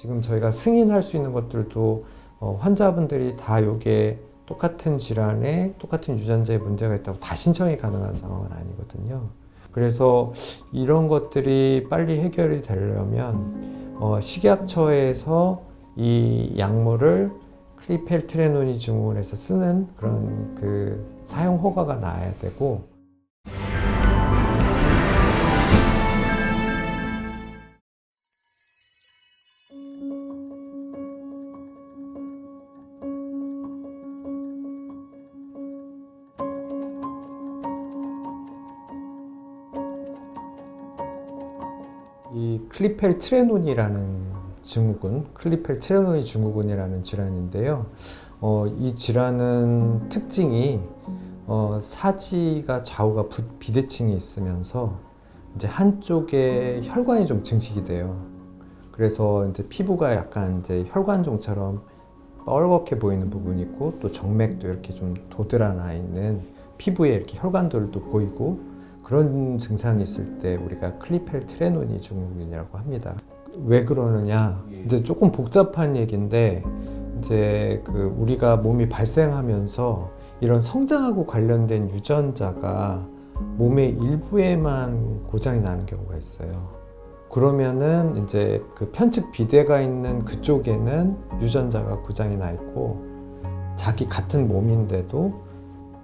지금 저희가 승인할 수 있는 것들도 환자분들이 다 요게 똑같은 질환에 똑같은 유전자에 문제가 있다고 다 신청이 가능한 상황은 아니거든요. 그래서 이런 것들이 빨리 해결이 되려면 식약처에서 이 약물을 클리펠트레논이 증후군에서 쓰는 그런 그 사용 허가가 나야 되고, 이 클리펠트레논이라는 증후군, 클리펠트레논이 증후군이라는 질환인데요. 이 질환은 특징이 사지가 좌우가 비대칭이 있으면서 이제 한쪽에 혈관이 좀 증식이 돼요. 그래서 이제 피부가 약간 이제 혈관종처럼 뻘겋게 보이는 부분이 있고, 또 정맥도 이렇게 좀 도드라나 있는 피부에 이렇게 혈관들도 보이고, 그런 증상이 있을 때 우리가 클리펠트레논이 증후군이라고 합니다. 왜 그러느냐? 이제 조금 복잡한 얘기인데, 이제 그 우리가 몸이 발생하면서 이런 성장하고 관련된 유전자가 몸의 일부에만 고장이 나는 경우가 있어요. 그러면은 이제 그 편측 비대가 있는 그쪽에는 유전자가 고장이 나 있고, 자기 같은 몸인데도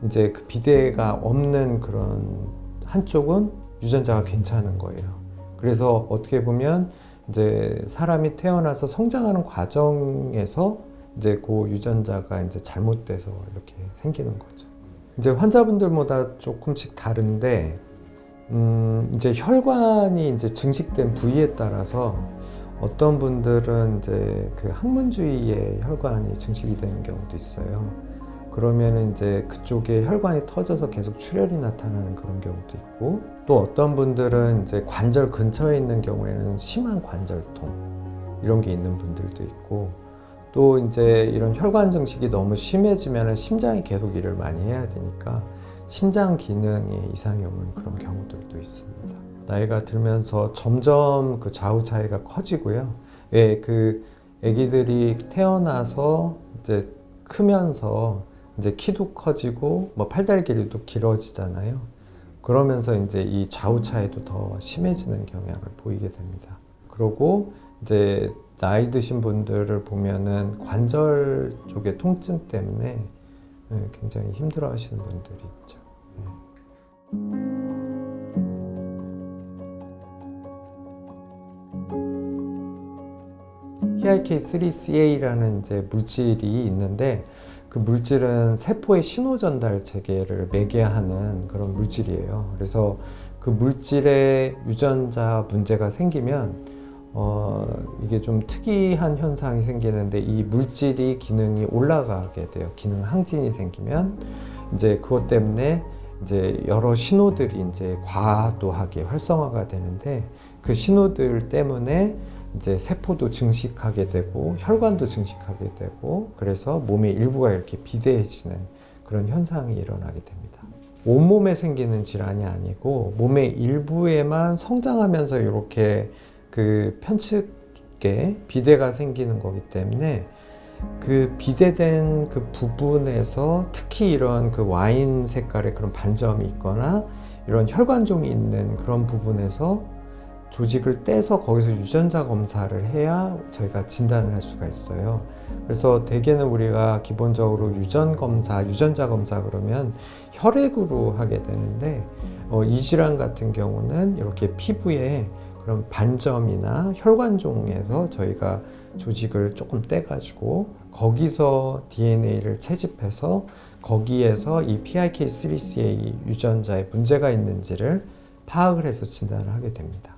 이제 그 비대가 없는 그런 한쪽은 유전자가 괜찮은 거예요. 그래서 어떻게 보면 이제 사람이 태어나서 성장하는 과정에서 이제 그 유전자가 이제 잘못돼서 이렇게 생기는 거죠. 이제 환자분들마다 조금씩 다른데, 이제 혈관이 이제 증식된 부위에 따라서 어떤 분들은 이제 그 항문주위에 혈관이 증식이 되는 경우도 있어요. 그러면 이제 그쪽에 혈관이 터져서 계속 출혈이 나타나는 그런 경우도 있고, 또 어떤 분들은 이제 관절 근처에 있는 경우에는 심한 관절통 이런 게 있는 분들도 있고, 또 이제 이런 혈관 증식이 너무 심해지면 심장이 계속 일을 많이 해야 되니까 심장 기능에 이상이 오는 그런 경우들도 있습니다. 나이가 들면서 점점 그 좌우 차이가 커지고요. 왜 그 아기들이 태어나서 이제 크면서 이제 키도 커지고 뭐 팔다리 길이도 길어지잖아요. 그러면서 이제 이 좌우 차이도 더 심해지는 경향을 보이게 됩니다. 그리고 이제 나이 드신 분들을 보면은 관절 쪽의 통증 때문에 굉장히 힘들어 하시는 분들이 있죠. PIK3CA라는 이제 물질이 있는데, 그 물질은 세포의 신호 전달 체계를 매개하는 그런 물질이에요. 그래서 그 물질에 유전자 문제가 생기면 이게 좀 특이한 현상이 생기는데, 이 물질이 기능이 올라가게 돼요. 기능 항진이 생기면 이제 그것 때문에 이제 여러 신호들이 이제 과도하게 활성화가 되는데, 그 신호들 때문에 이제 세포도 증식하게 되고 혈관도 증식하게 되고, 그래서 몸의 일부가 이렇게 비대해지는 그런 현상이 일어나게 됩니다. 온몸에 생기는 질환이 아니고 몸의 일부에만 성장하면서 이렇게 그 편측계 비대가 생기는 거기 때문에, 그 비대된 그 부분에서 특히 이런 그 와인 색깔의 그런 반점이 있거나 이런 혈관종이 있는 그런 부분에서 조직을 떼서 거기서 유전자 검사를 해야 저희가 진단을 할 수가 있어요. 그래서 대개는 우리가 기본적으로 유전자 검사 그러면 혈액으로 하게 되는데, 이 질환 같은 경우는 이렇게 피부에 그런 반점이나 혈관종에서 저희가 조직을 조금 떼가지고 거기서 DNA를 채집해서 거기에서 이 PIK3CA 유전자에 문제가 있는지를 파악을 해서 진단을 하게 됩니다.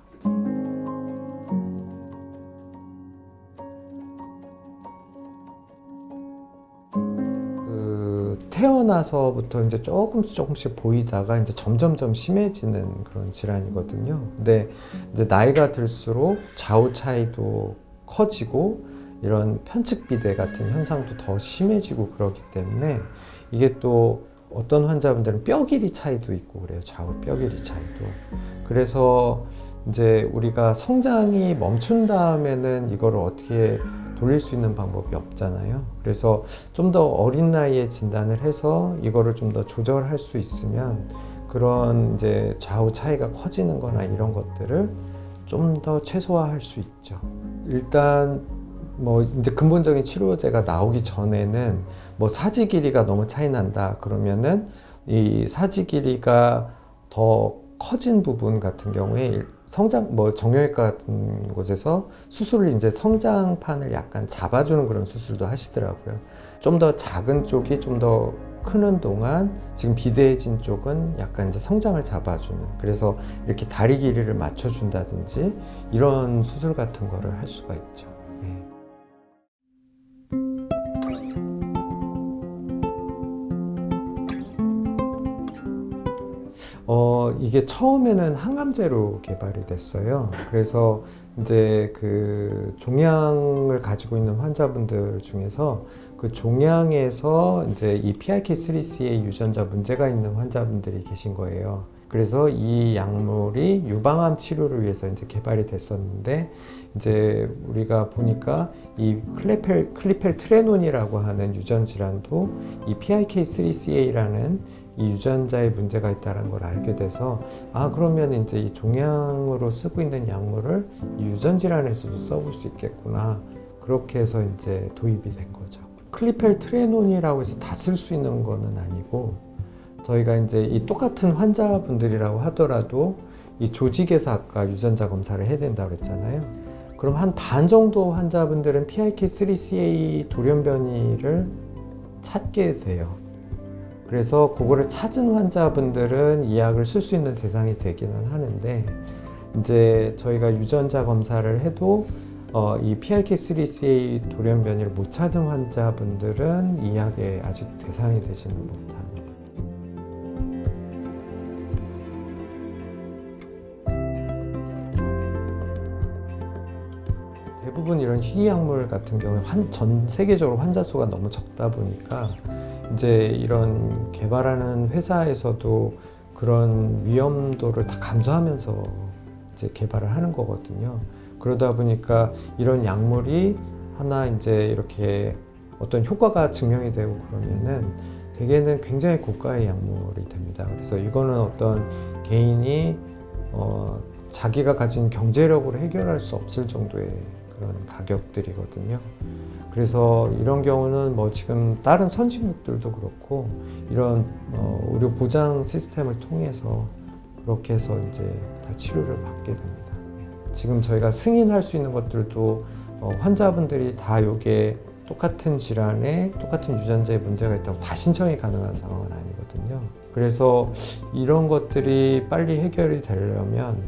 태어나서부터 이제 조금씩 보이다가 이제 점점점 심해지는 그런 질환이거든요. 근데 이제 나이가 들수록 좌우 차이도 커지고 이런 편측 비대 같은 현상도 더 심해지고 그러기 때문에, 이게 또 어떤 환자분들은 뼈 길이 차이도 있고 그래요. 좌우 뼈 길이 차이도. 그래서 이제 우리가 성장이 멈춘 다음에는 이거를 어떻게 돌릴 수 있는 방법이 없잖아요. 그래서 좀 더 어린 나이에 진단을 해서 이거를 좀 더 조절할 수 있으면 그런 이제 좌우 차이가 커지는 거나 이런 것들을 좀 더 최소화할 수 있죠. 일단 뭐 이제 근본적인 치료제가 나오기 전에는 뭐 사지 길이가 너무 차이 난다 그러면은 이 사지 길이가 더 커진 부분 같은 경우에 성장 뭐 정형외과 같은 곳에서 수술을 이제 성장판을 약간 잡아주는 그런 수술도 하시더라고요. 좀 더 작은 쪽이 좀 더 크는 동안 지금 비대해진 쪽은 약간 이제 성장을 잡아주는, 그래서 이렇게 다리 길이를 맞춰준다든지 이런 수술 같은 거를 할 수가 있죠. 예. 이게 처음에는 항암제로 개발이 됐어요. 그래서 이제 그 종양을 가지고 있는 환자분들 중에서 그 종양에서 이제 이 PIK3CA 유전자 문제가 있는 환자분들이 계신 거예요. 그래서 이 약물이 유방암 치료를 위해서 이제 개발이 됐었는데, 이제 우리가 보니까 이 클리펠트레논이라고 하는 유전 질환도 이 PIK3CA라는 이 유전자에 문제가 있다는 걸 알게 돼서, 아 그러면 이제 이 종양으로 쓰고 있는 약물을 이 유전 질환에서도 써볼 수 있겠구나, 그렇게 해서 이제 도입이 된 거죠. 클리펠트레논이라고 해서 다 쓸 수 있는 거는 아니고, 저희가 이제 이 똑같은 환자분들이라고 하더라도 이 조직에서 아까 유전자 검사를 해야 된다고 그랬잖아요. 그럼 한 반 정도 환자분들은 PIK3CA 돌연변이를 찾게 돼요. 그래서 그거를 찾은 환자분들은 이 약을 쓸 수 있는 대상이 되기는 하는데, 이제 저희가 유전자 검사를 해도 이 PIK3CA 돌연변이를 못 찾은 환자분들은 이 약에 아직 대상이 되지는 못합니다. 대부분 이런 희귀약물 같은 경우에 전 세계적으로 환자 수가 너무 적다 보니까 이제 이런 개발하는 회사에서도 그런 위험도를 다 감수하면서 이제 개발을 하는 거거든요. 그러다 보니까 이런 약물이 하나 이제 이렇게 어떤 효과가 증명이 되고 그러면은 대개는 굉장히 고가의 약물이 됩니다. 그래서 이거는 어떤 개인이 자기가 가진 경제력으로 해결할 수 없을 정도의 그런 가격들이거든요. 그래서 이런 경우는 뭐 지금 다른 선진국들도 그렇고 이런 의료 보장 시스템을 통해서 그렇게 해서 이제 다 치료를 받게 됩니다. 지금 저희가 승인할 수 있는 것들도 환자분들이 다 이게 똑같은 질환에 똑같은 유전자에 문제가 있다고 다 신청이 가능한 상황은 아니거든요. 그래서 이런 것들이 빨리 해결이 되려면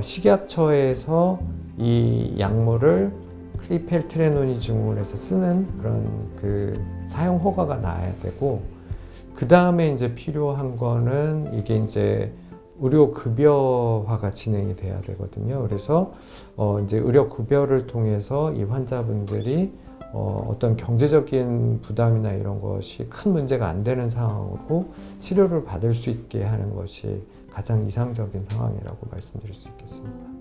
식약처에서 이 약물을 클리펠트레논이 증후군에서 쓰는 그런 그 사용 허가가 나야 되고, 그 다음에 이제 필요한 거는 이게 이제 의료 급여화가 진행이 돼야 되거든요. 그래서 이제 의료 급여를 통해서 이 환자분들이 어떤 경제적인 부담이나 이런 것이 큰 문제가 안 되는 상황으로 치료를 받을 수 있게 하는 것이 가장 이상적인 상황이라고 말씀드릴 수 있겠습니다.